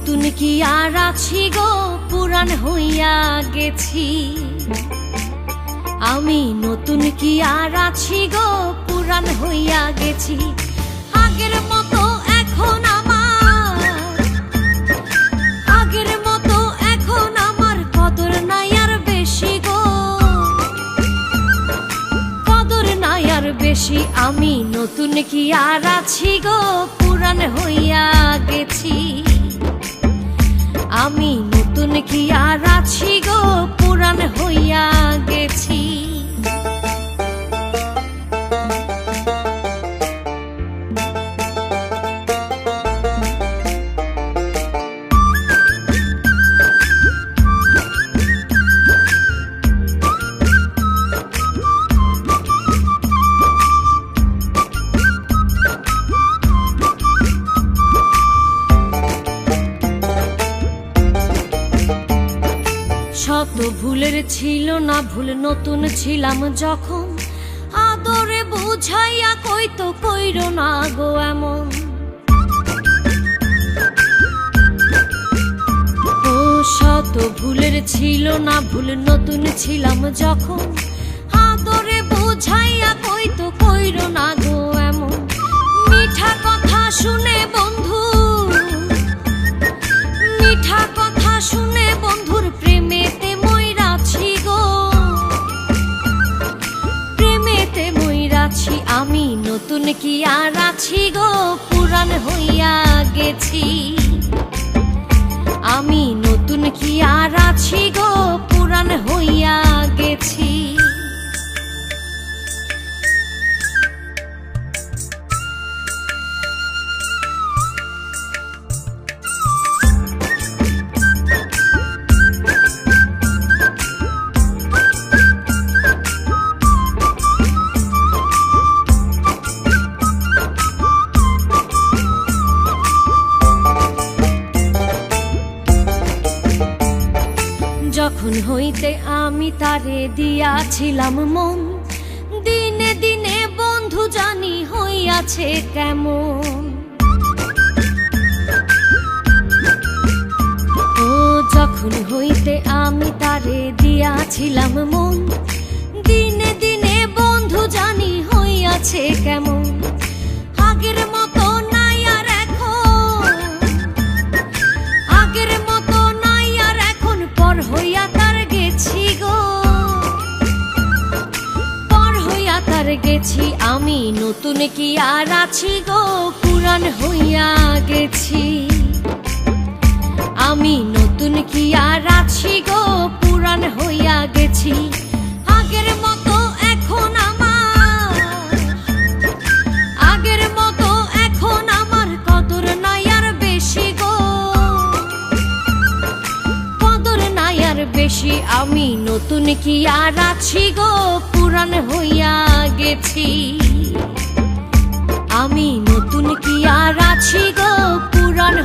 নতুন কি আর আছি গো, পুরান হইয়া গেছি। আমি নতুন কি আর আছি গো, পুরান হইয়া গেছি। আগের মতো এখন আগের মতো এখন আমার কদর নাই আর বেশি গো, কদর নাই আর বেশি। আমি নতুন কি আর আছি গো, পুরান হইয়া গেছি। আমি নতুন কি আর আছি গো, পুরান হইয়া গেছি। শত ভুলের ছিল না ভুল, নতুন ছিলাম যখন। আদরে বুঝাইয়া কইতো কইরো না গো এমন। ও শত ভুলের ছিল না ভুল, নতুন ছিলাম যখন। আদরে বুঝাইয়া কইতো কইরো না গো এমন। মিঠা কথা শুনে বন্ধু, মিঠা কথা শুনে বন্ধুর প্রেমেতে মইরাছি গো, প্রেমেতে মইরাছি। আমি নতুন কি আর আছি গো, পুরান হইয়া গেছি। আমি নতুন কি আর আছি গো, পুরান হইয়া গেছি। যখন হইতে আমি তারে দিয়াছিলাম মন, দিনে দিনে বন্ধু জানি হইয়াছে কেমন। ও যখন হইতে আমি তারে দিয়াছিলাম মন, দিনে দিনে বন্ধু জানি হইয়াছে কেমন। আগের মতো নাই আর এখন, আগের মতো নাই আর এখন। পর হইয়া তার গেছি গো, পর হইয়া তার গেছি। আমি নতুন কি আর আছি গো, পুরান হইয়া গেছি। আমি নতুন কি আর আছি গো, পুরান হইয়া গেছি। আগের মতো এখন আগের মতো এখন আমার কদর নাই আর বেশি গো, কদর নাই আর বেশি। আমি নতুন কি আর আছি গো, পুরান হইয়া গেছি। আমি নতুন কি আর আছি গো, পুরান